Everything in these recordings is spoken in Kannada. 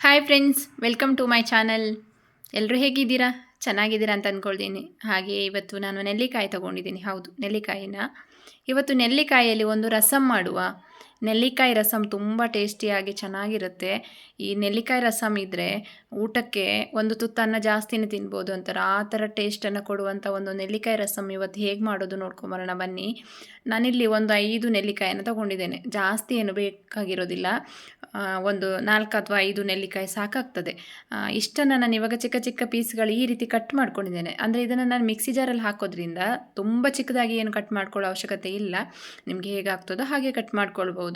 Hi friends, welcome to my channel. ಎಲ್ಲರೂ ಹೇಗಿದ್ದೀರಾ? ಚೆನ್ನಾಗಿದ್ದೀರಾ ಅಂತ ಅಂದ್ಕೊಳ್ತೀನಿ. ಹಾಗೆ ಇವತ್ತು ನಾನು ನೆಲ್ಲಿಕಾಯಿ ತೊಗೊಂಡಿದ್ದೀನಿ. ಹೌದು, ನೆಲ್ಲಿಕಾಯಿನ ಇವತ್ತು ನೆಲ್ಲಿಕಾಯಿಯಲ್ಲಿ ಒಂದು ರಸಮ್ ಮಾಡುವ. ನೆಲ್ಲಿಕಾಯಿ ರಸಮ್ ತುಂಬ ಟೇಸ್ಟಿಯಾಗಿ ಚೆನ್ನಾಗಿರುತ್ತೆ. ಈ ನೆಲ್ಲಿಕಾಯಿ ರಸಮ್ ಇದ್ದರೆ ಊಟಕ್ಕೆ ಒಂದು ತುತ್ತನ್ನು ಜಾಸ್ತಿನೇ ತಿನ್ಬೋದು ಅಂತಾರೆ. ಆ ಥರ ಟೇಸ್ಟನ್ನು ಕೊಡುವಂಥ ಒಂದು ನೆಲ್ಲಿಕಾಯಿ ರಸಮ್ ಇವತ್ತು ಹೇಗೆ ಮಾಡೋದು ನೋಡ್ಕೊಂಬರೋಣ ಬನ್ನಿ. ನಾನಿಲ್ಲಿ ಒಂದು 5 ನೆಲ್ಲಿಕಾಯನ್ನು ತೊಗೊಂಡಿದ್ದೇನೆ. ಜಾಸ್ತಿ ಏನು ಬೇಕಾಗಿರೋದಿಲ್ಲ. ಒಂದು 4 ಅಥವಾ 5 ನೆಲ್ಲಿಕಾಯಿ ಸಾಕಾಗ್ತದೆ. ಇಷ್ಟನ್ನು ನಾನು ಇವಾಗ ಚಿಕ್ಕ ಚಿಕ್ಕ ಪೀಸ್ಗಳು ಈ ರೀತಿ ಕಟ್ ಮಾಡ್ಕೊಂಡಿದ್ದೇನೆ. ಅಂದರೆ ಇದನ್ನು ನಾನು ಮಿಕ್ಸಿ ಜಾರಲ್ಲಿ ಹಾಕೋದ್ರಿಂದ ತುಂಬ ಚಿಕ್ಕದಾಗಿ ಏನು ಕಟ್ ಮಾಡ್ಕೊಳ್ಳೋ ಅವಶ್ಯಕತೆ ಇಲ್ಲ. ನಿಮಗೆ ಹೇಗಾಗ್ತದೋ ಹಾಗೆ ಕಟ್ ಮಾಡ್ಕೊಳ್ಬೋದು.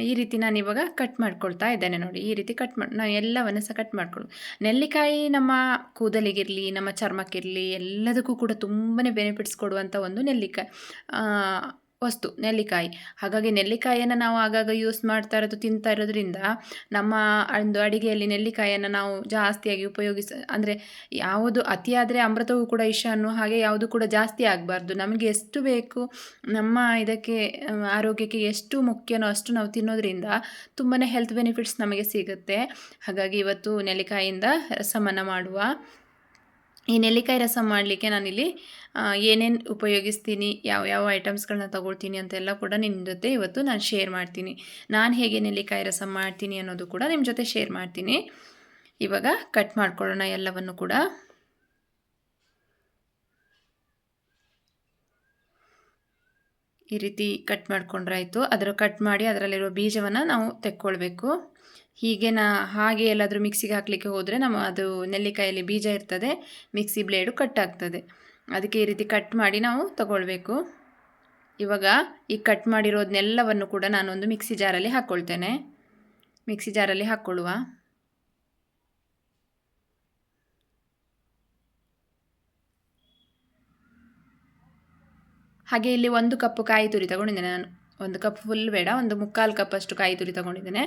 ಈ ರೀತಿ ನಾನು ಇವಾಗ ಕಟ್ ಮಾಡ್ಕೊಳ್ತಾ ಇದ್ದೇನೆ ನೋಡಿ. ಈ ರೀತಿ ನಾವು ಎಲ್ಲವನ್ನು ಸಹ ಕಟ್ ಮಾಡ್ಕೊಳ್ಳೋದು. ನೆಲ್ಲಿಕಾಯಿ ನಮ್ಮ ಕೂದಲಿಗಿರಲಿ, ನಮ್ಮ ಚರ್ಮಕ್ಕಿರಲಿ, ಎಲ್ಲದಕ್ಕೂ ಕೂಡ ತುಂಬಾ ಬೆನಿಫಿಟ್ಸ್ ಕೊಡುವಂಥ ಒಂದು ವಸ್ತು ನೆಲ್ಲಿಕಾಯಿ. ಹಾಗಾಗಿ ನೆಲ್ಲಿಕಾಯಿಯನ್ನು ನಾವು ಆಗಾಗ ಯೂಸ್ ಮಾಡ್ತಾ ಇರೋದು, ತಿಂತಾ ಇರೋದ್ರಿಂದ ನಮ್ಮ ಒಂದು ಅಡಿಗೆಯಲ್ಲಿ ನೆಲ್ಲಿಕಾಯಿಯನ್ನು ನಾವು ಜಾಸ್ತಿಯಾಗಿ ಅಂದರೆ ಯಾವುದು ಅತಿಯಾದರೆ ಅಮೃತವೂ ಕೂಡ ವಿಷ ಅನ್ನೋ ಹಾಗೆ ಯಾವುದು ಕೂಡ ಜಾಸ್ತಿ ಆಗಬಾರ್ದು. ನಮಗೆ ಎಷ್ಟು ಬೇಕು, ನಮ್ಮ ಇದಕ್ಕೆ ಆರೋಗ್ಯಕ್ಕೆ ಎಷ್ಟು ಮುಖ್ಯನೋ ಅಷ್ಟು ನಾವು ತಿನ್ನೋದ್ರಿಂದ ತುಂಬಾ ಹೆಲ್ತ್ ಬೆನಿಫಿಟ್ಸ್ ನಮಗೆ ಸಿಗುತ್ತೆ. ಹಾಗಾಗಿ ಇವತ್ತು ನೆಲ್ಲಿಕಾಯಿಯಿಂದ ರಸಮನ್ನು ಮಾಡುವ. ಈ ನೆಲ್ಲಿಕಾಯಿ ರಸಮ್ ಮಾಡಲಿಕ್ಕೆ ನಾನಿಲ್ಲಿ ಏನೇನು ಉಪಯೋಗಿಸ್ತೀನಿ, ಯಾವ ಐಟಮ್ಸ್ಗಳನ್ನ ತೊಗೊಳ್ತೀನಿ ಅಂತೆಲ್ಲ ಕೂಡ ನಿಮ್ಮ ಜೊತೆ ಇವತ್ತು ನಾನು ಶೇರ್ ಮಾಡ್ತೀನಿ. ನಾನು ಹೇಗೆ ನೆಲ್ಲಿಕಾಯಿ ರಸಮ್ ಮಾಡ್ತೀನಿ ಅನ್ನೋದು ಕೂಡ ನಿಮ್ಮ ಜೊತೆ ಶೇರ್ ಮಾಡ್ತೀನಿ. ಇವಾಗ ಕಟ್ ಮಾಡ್ಕೊಳ್ಳೋಣ ಎಲ್ಲವನ್ನು ಕೂಡ. ಈ ರೀತಿ ಕಟ್ ಮಾಡ್ಕೊಂಡ್ರೆ ಆಯಿತು. ಕಟ್ ಮಾಡಿ ಅದರಲ್ಲಿರೋ ಬೀಜವನ್ನು ನಾವು ತೆಕ್ಕೊಳ್ಬೇಕು. ಹಾಗೆ ಎಲ್ಲಾದರೂ ಮಿಕ್ಸಿಗೆ ಹಾಕಲಿಕ್ಕೆ ಹೋದರೆ ಅದು ನೆಲ್ಲಿಕಾಯಲ್ಲಿ ಬೀಜ ಇರ್ತದೆ, ಮಿಕ್ಸಿ ಬ್ಲೇಡು ಕಟ್ ಆಗ್ತದೆ. ಅದಕ್ಕೆ ಈ ರೀತಿ ಕಟ್ ಮಾಡಿ ನಾವು ತಗೊಳ್ಬೇಕು. ಇವಾಗ ಈ ಕಟ್ ಮಾಡಿರೋದನ್ನೆಲ್ಲವನ್ನು ಕೂಡ ನಾನೊಂದು ಮಿಕ್ಸಿ ಜಾರಲ್ಲಿ ಹಾಕ್ಕೊಳ್ತೇನೆ. ಮಿಕ್ಸಿ ಜಾರಲ್ಲಿ ಹಾಕ್ಕೊಳ್ಳುವ. ಹಾಗೆ ಇಲ್ಲಿ 1 ಕಪ್ ಕಾಯಿ ತುರಿ ತಗೊಂಡಿದ್ದೇನೆ ನಾನು. 1 ಕಪ್ ಫುಲ್ ಬೇಡ, ಒಂದು 3/4 ಕಪ್ ಅಷ್ಟು ಕಾಯಿ ತುರಿ ತಗೊಂಡಿದ್ದೇನೆ.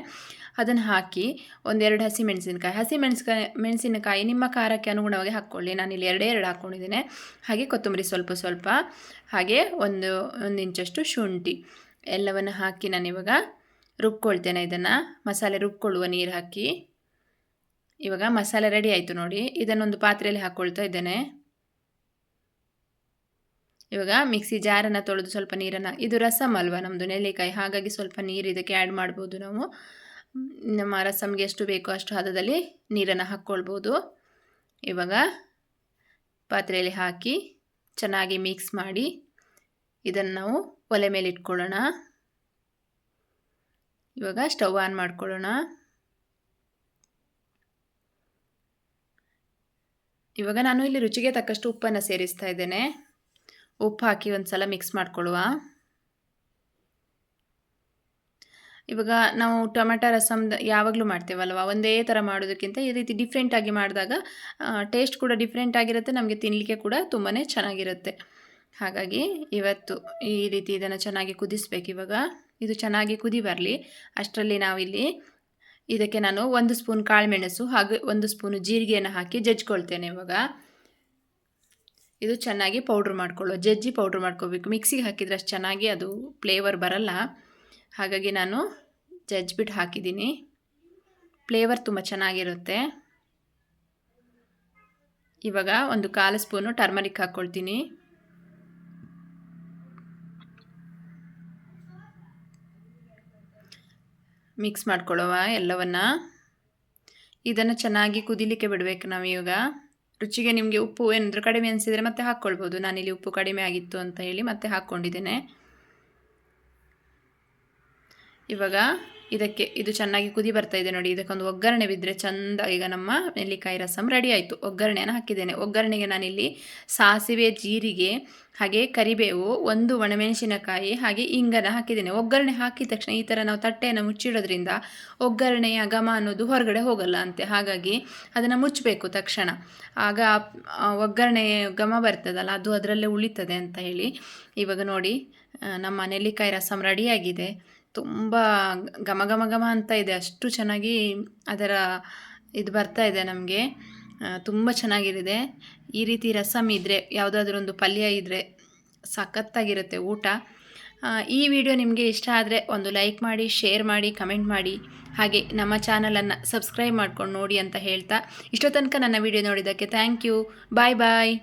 ಅದನ್ನು ಹಾಕಿ 1-2 ಮೆಣಸಿನಕಾಯಿ ನಿಮ್ಮ ಖಾರಕ್ಕೆ ಅನುಗುಣವಾಗಿ ಹಾಕ್ಕೊಳ್ಳಿ. ನಾನಿಲ್ಲಿ 2 ಹಾಕ್ಕೊಂಡಿದ್ದೇನೆ. ಹಾಗೆ ಕೊತ್ತಂಬರಿ ಸ್ವಲ್ಪ, ಹಾಗೆ ಒಂದು ಇಂಚಷ್ಟು ಶುಂಠಿ ಎಲ್ಲವನ್ನು ಹಾಕಿ ನಾನಿವಾಗ ರುಬ್ಕೊಳ್ತೇನೆ. ಇದನ್ನು ಮಸಾಲೆ ರುಬ್ಕೊಳ್ಳುವ ನೀರು ಹಾಕಿ. ಇವಾಗ ಮಸಾಲೆ ರೆಡಿ ಆಯಿತು ನೋಡಿ. ಇದನ್ನೊಂದು ಪಾತ್ರೆಯಲ್ಲಿ ಹಾಕ್ಕೊಳ್ತಾ ಇದ್ದೇನೆ. ಇವಾಗ ಮಿಕ್ಸಿ ಜಾರನ್ನು ತೊಳೆದು ಸ್ವಲ್ಪ ನೀರನ್ನು, ಇದು ರಸಮ್ ಅಲ್ವಾ ನಮ್ಮದು ನೆಲ್ಲಿಕಾಯಿ, ಹಾಗಾಗಿ ಸ್ವಲ್ಪ ನೀರು ಇದಕ್ಕೆ ಆ್ಯಡ್ ಮಾಡ್ಬೋದು ನಾವು. ನಮ್ಮ ರಸಮ್ಗೆ ಎಷ್ಟು ಬೇಕೋ ಅಷ್ಟು ಹದದಲ್ಲಿ ನೀರನ್ನು ಹಾಕ್ಕೊಳ್ಬೋದು. ಇವಾಗ ಪಾತ್ರೆಯಲ್ಲಿ ಹಾಕಿ ಚೆನ್ನಾಗಿ ಮಿಕ್ಸ್ ಮಾಡಿ ಇದನ್ನು ನಾವು ಒಲೆ ಮೇಲೆ ಇಟ್ಕೊಳ್ಳೋಣ. ಇವಾಗ ಸ್ಟವ್ ಆನ್ ಮಾಡ್ಕೊಳ್ಳೋಣ. ಇವಾಗ ನಾನು ಇಲ್ಲಿ ರುಚಿಗೆ ತಕ್ಕಷ್ಟು ಉಪ್ಪನ್ನು ಸೇರಿಸ್ತಾ ಇದ್ದೇನೆ. ಉಪ್ಪು ಹಾಕಿ ಒಂದು ಸಲ ಮಿಕ್ಸ್ ಮಾಡ್ಕೊಳ್ಳುವ. ಇವಾಗ ನಾವು ಟೊಮೆಟೊ ರಸಮ್ದು ಯಾವಾಗಲೂ ಮಾಡ್ತೇವಲ್ವ, ಒಂದೇ ಥರ ಮಾಡೋದಕ್ಕಿಂತ ಈ ರೀತಿ ಡಿಫ್ರೆಂಟಾಗಿ ಮಾಡಿದಾಗ ಟೇಸ್ಟ್ ಕೂಡ ಡಿಫ್ರೆಂಟ್ ಆಗಿರುತ್ತೆ, ನಮಗೆ ತಿನ್ನಲಿಕ್ಕೆ ಕೂಡ ತುಂಬಾ ಚೆನ್ನಾಗಿರುತ್ತೆ. ಹಾಗಾಗಿ ಇವತ್ತು ಈ ರೀತಿ ಇದನ್ನು ಚೆನ್ನಾಗಿ ಕುದಿಸ್ಬೇಕು. ಇವಾಗ ಇದು ಚೆನ್ನಾಗಿ ಕುದಿ ಬರಲಿ. ಅಷ್ಟರಲ್ಲಿ ನಾವಿಲ್ಲಿ ಇದಕ್ಕೆ ನಾನು 1 ಸ್ಪೂನ್ ಕಾಳುಮೆಣಸು ಹಾಗೆ 1 ಸ್ಪೂನು ಜೀರಿಗೆಯನ್ನು ಹಾಕಿ ಜಜ್ಕೊಳ್ತೇನೆ. ಇವಾಗ ಇದು ಚೆನ್ನಾಗಿ ಜಜ್ಜಿ ಪೌಡ್ರ್ ಮಾಡ್ಕೋಬೇಕು. ಮಿಕ್ಸಿಗೆ ಹಾಕಿದರೆ ಅಷ್ಟು ಚೆನ್ನಾಗಿ ಅದು ಫ್ಲೇವರ್ ಬರಲ್ಲ. ಹಾಗಾಗಿ ನಾನು ಜಜ್ಜಿಬಿಟ್ಟು ಹಾಕಿದ್ದೀನಿ. ಫ್ಲೇವರ್ ತುಂಬ ಚೆನ್ನಾಗಿರುತ್ತೆ. ಇವಾಗ 1/4 ಸ್ಪೂನು ಟರ್ಮರಿಕ್ ಹಾಕ್ಕೊಳ್ತೀನಿ. ಮಿಕ್ಸ್ ಮಾಡ್ಕೊಳ್ಳುವ ಎಲ್ಲವನ್ನು. ಇದನ್ನು ಚೆನ್ನಾಗಿ ಕುದಿಲಿಕ್ಕೆ ಬಿಡಬೇಕು ನಾವು. ಇವಾಗ ರುಚಿಗೆ ನಿಮಗೆ ಉಪ್ಪು ಏನಾದರೂ ಕಡಿಮೆ ಅನಿಸಿದರೆ ಮತ್ತೆ ಹಾಕ್ಕೊಳ್ಬೋದು. ನಾನಿಲ್ಲಿ ಉಪ್ಪು ಕಡಿಮೆ ಆಗಿತ್ತು ಅಂತ ಹೇಳಿ ಮತ್ತೆ ಹಾಕ್ಕೊಂಡಿದ್ದೇನೆ. ಇವಾಗ ಇದು ಚೆನ್ನಾಗಿ ಕುದಿ ಬರ್ತಾ ಇದೆ ನೋಡಿ. ಇದಕ್ಕೊಂದು ಒಗ್ಗರಣೆ ಬಿದ್ದರೆ ಚಂದ. ಈಗ ನಮ್ಮ ನೆಲ್ಲಿಕಾಯಿ ರಸಮ್ ರೆಡಿ ಆಯಿತು. ಒಗ್ಗರಣೆಯನ್ನು ಹಾಕಿದ್ದೇನೆ. ಒಗ್ಗರಣೆಗೆ ನಾನಿಲ್ಲಿ ಸಾಸಿವೆ, ಜೀರಿಗೆ, ಹಾಗೆ ಕರಿಬೇವು, 1 ಒಣಮೆಣಸಿನಕಾಯಿ, ಹಾಗೆ ಇಂಗನ್ನು ಹಾಕಿದ್ದೇನೆ. ಒಗ್ಗರಣೆ ಹಾಕಿದ ತಕ್ಷಣ ಈ ಥರ ನಾವು ತಟ್ಟೆಯನ್ನು ಮುಚ್ಚಿಡೋದ್ರಿಂದ ಒಗ್ಗರಣೆಯ ಘಮ ಅನ್ನೋದು ಹೊರಗಡೆ ಹೋಗಲ್ಲ ಅಂತೆ. ಹಾಗಾಗಿ ಅದನ್ನು ಮುಚ್ಚಬೇಕು ತಕ್ಷಣ. ಆಗ ಒಗ್ಗರಣೆ ಘಮ ಬರ್ತದಲ್ಲ, ಅದು ಅದರಲ್ಲೇ ಉಳಿತದೆ ಅಂತ ಹೇಳಿ. ಇವಾಗ ನೋಡಿ ನಮ್ಮ ನೆಲ್ಲಿಕಾಯಿ ರಸಮ್ ರೆಡಿಯಾಗಿದೆ. ತುಂಬ ಘಮ ಅಂತ ಇದೆ. ಅಷ್ಟು ಚೆನ್ನಾಗಿ ಅದರ ಇದು ಬರ್ತಾ ಇದೆ ನಮಗೆ. ತುಂಬ ಚೆನ್ನಾಗಿರಿದೆ. ಈ ರೀತಿ ರಸಮ್ ಇದ್ದರೆ, ಯಾವುದಾದ್ರೂ ಒಂದು ಪಲ್ಯ ಇದ್ದರೆ ಸಖತ್ತಾಗಿರುತ್ತೆ ಊಟ. ಈ ವಿಡಿಯೋ ನಿಮಗೆ ಇಷ್ಟ ಆದರೆ ಒಂದು ಲೈಕ್ ಮಾಡಿ, ಶೇರ್ ಮಾಡಿ, ಕಮೆಂಟ್ ಮಾಡಿ. ಹಾಗೆ ನಮ್ಮ ಚಾನಲನ್ನು ಸಬ್ಸ್ಕ್ರೈಬ್ ಮಾಡ್ಕೊಂಡು ನೋಡಿ ಅಂತ ಹೇಳ್ತಾ ಇಷ್ಟೋ ತನಕ ನನ್ನ ವಿಡಿಯೋ ನೋಡಿದ್ದಕ್ಕೆ ಥ್ಯಾಂಕ್ ಯು. Bye bye.